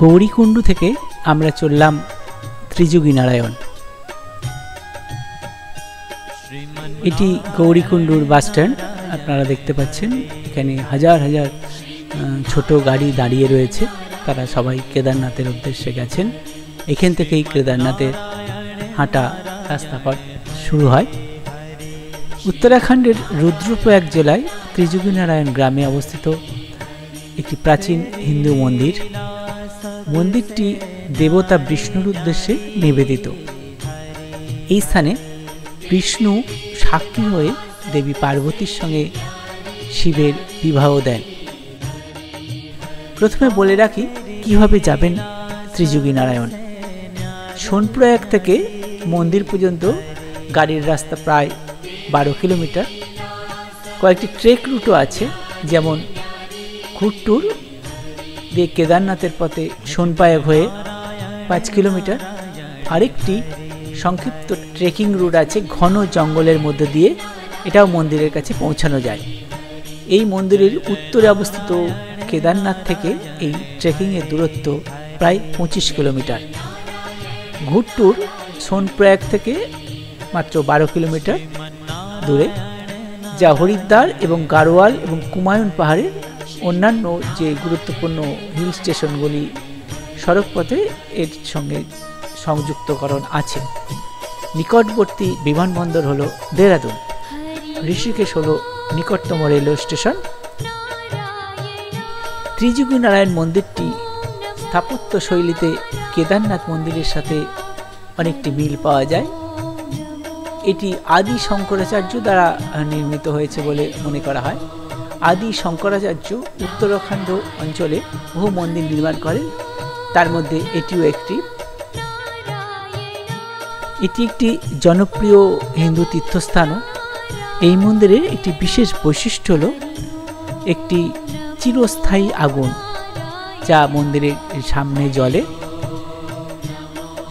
গৌরীকুণ্ডু থেকে আমরা চললাম ত্রিযুগী নারায়ণ। এটি গৌরীকুণ্ডুর বাস স্ট্যান্ড। আপনারা দেখতে পাচ্ছেন এখানে হাজার হাজার ছোট গাড়ি দাঁড়িয়ে রয়েছে। তারা সবাই কেদারনাথের উদ্দেশ্যে গেছেন। এখান থেকেই কেদারনাথের হাঁটা রাস্তাঘাট শুরু হয়। উত্তরাখণ্ডের রুদ্রপ্রয়াগ জেলায় ত্রিযুগী নারায়ণ গ্রামে অবস্থিত একটি প্রাচীন হিন্দু মন্দির। মন্দিরটি দেবতা বিষ্ণুর উদ্দেশ্যে নিবেদিত। এই স্থানে বিষ্ণু সাক্ষী হয়ে দেবী পার্বতীর সঙ্গে শিবের বিবাহ দেন। প্রথমে বলে রাখি কিভাবে যাবেন ত্রিযুগী নারায়ণ। সোনপ্রয়াগ থেকে মন্দির পর্যন্ত গাড়ির রাস্তা প্রায় 12 কিলোমিটার। কয়েকটি ট্রেক রুটও আছে, যেমন ঘুরটুর দিয়ে কেদারনাথের পথে সোনপ্রয়াগ হয়ে 5 কিলোমিটার। আরেকটি সংক্ষিপ্ত ট্রেকিং রুট আছে ঘন জঙ্গলের মধ্যে দিয়ে, এটাও মন্দিরের কাছে পৌঁছানো যায়। এই মন্দিরের উত্তরে অবস্থিত কেদারনাথ থেকে এই ট্রেকিংয়ের দূরত্ব প্রায় 25 কিলোমিটার। ঘুরটুর সোনপ্রয়াগ থেকে মাত্র 12 কিলোমিটার দূরে, যা হরিদ্বার এবং গাড়োয়াল এবং কুমায়ুন পাহাড়ের অন্যান্য যে গুরুত্বপূর্ণ হিল স্টেশনগুলি সড়কপথে এর সঙ্গে সংযুক্তকরণ আছে। নিকটবর্তী বিমানবন্দর হলো দেহরাদুন। ঋষিকেশ হলো নিকটতম রেলওয়ে স্টেশন। ত্রিযুগী নারায়ণ মন্দিরটি স্থাপত্য শৈলীতে কেদারনাথ মন্দিরের সাথে অনেকটি মিল পাওয়া যায়। এটি আদি শঙ্করাচার্য দ্বারা নির্মিত হয়েছে বলে মনে করা হয়। আদি শঙ্করাচার্য উত্তরাখণ্ড অঞ্চলে বহু মন্দির নির্মাণ করেন, তার মধ্যে এটিও একটি। এটি একটি জনপ্রিয় হিন্দু তীর্থস্থানও। এই মন্দিরের একটি বিশেষ বৈশিষ্ট্য হল একটি চিরস্থায়ী আগুন, যা মন্দিরের সামনে জ্বলে।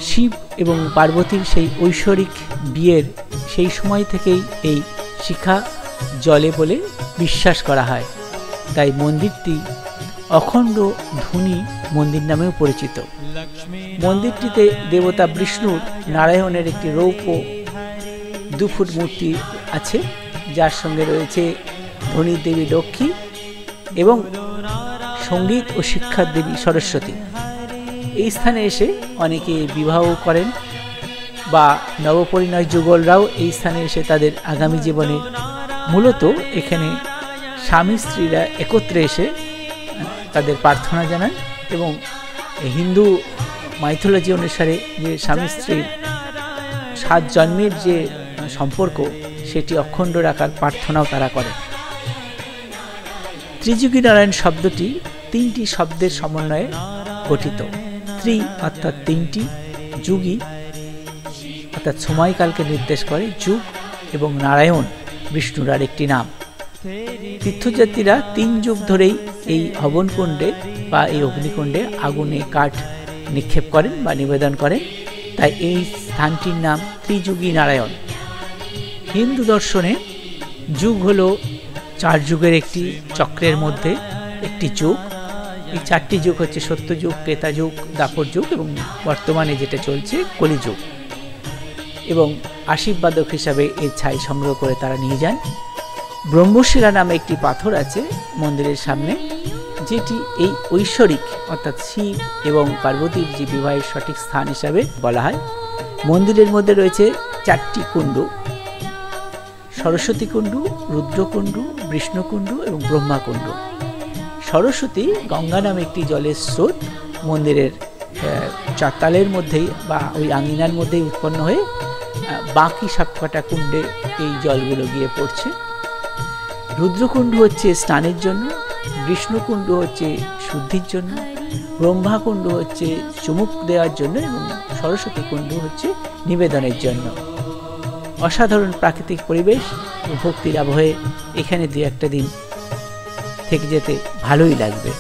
শিব এবং পার্বতীর সেই ঐশ্বরিক বিয়ের সেই সময় থেকেই এই শিখা জ্বলে বলে বিশ্বাস করা হয়। তাই মন্দিরটি অখণ্ড ধুনি মন্দির নামেও পরিচিত। মন্দিরটিতে দেবতা বিষ্ণুর নারায়ণের একটি রৌপ্য 2 ফুট মূর্তি আছে, যার সঙ্গে রয়েছে ধনীর দেবী লক্ষ্মী এবং সঙ্গীত ও শিক্ষার দেবী সরস্বতী। এই স্থানে এসে অনেকে বিবাহ করেন বা নবপরিণয় যুগলরাও এই স্থানে এসে তাদের আগামী জীবনে, মূলত এখানে স্বামী স্ত্রীরা একত্রে এসে তাদের প্রার্থনা জানান এবং হিন্দু মাইথোলজি অনুসারে যে স্বামী স্ত্রীর 7 জন্মের যে সম্পর্ক, সেটি অখণ্ড রাখার প্রার্থনাও তারা করেন। ত্রিযুগী নারায়ণ শব্দটি 3টি শব্দের সমন্বয়ে গঠিত। ত্রি অর্থাৎ 3টি, যুগী অর্থাৎ সময়কালকে নির্দেশ করে, যুগ, এবং নারায়ণ বিষ্ণুর আর একটি নাম। তীর্থযাত্রীরা 3 যুগ ধরেই এই হবনকুণ্ডে বা এই অগ্নিকুণ্ডে আগুনে কাঠ নিক্ষেপ করেন বা নিবেদন করেন, তাই এই স্থানটির নাম ত্রিযুগী নারায়ণ। হিন্দু দর্শনে যুগ হলো 4 যুগের একটি চক্রের মধ্যে একটি যুগ। এই 4টি যুগ হচ্ছে সত্যযুগ, ত্রেতাযুগ, দ্বাপর যুগ এবং বর্তমানে যেটা চলছে কলিযুগ। এবং আশীর্বাদক হিসাবে এর ছাই সংগ্রহ করে তারা নিয়ে যান। ব্রহ্মশিলা নামে একটি পাথর আছে মন্দিরের সামনে, যেটি এই ঐশ্বরিক অর্থাৎ শিব এবং পার্বতীর যে বিবাহের সঠিক স্থান হিসাবে বলা হয়। মন্দিরের মধ্যে রয়েছে 4টি কুণ্ডু: সরস্বতী কুণ্ডু, রুদ্রকুণ্ডু, বিষ্ণুকুণ্ডু এবং ব্রহ্মাকুণ্ডু। সরস্বতী গঙ্গা নামে একটি জলের স্রোত মন্দিরের চাতালের মধ্যেই বা ওই আঙিনার মধ্যেই উৎপন্ন হয়ে বাকি সবকটা কুণ্ডে এই জলগুলো গিয়ে পড়ছে। রুদ্রকুণ্ডু হচ্ছে স্নানের জন্য, বিষ্ণুকুণ্ডু হচ্ছে শুদ্ধির জন্য, ব্রহ্মাকুণ্ডু হচ্ছে চুমুক দেওয়ার জন্য এবং সরস্বতী কুণ্ডু হচ্ছে নিবেদনের জন্য। অসাধারণ প্রাকৃতিক পরিবেশ ও ভক্তির আবহে এখানে 2-1 দিন থেকে যেতে ভালোই লাগবে।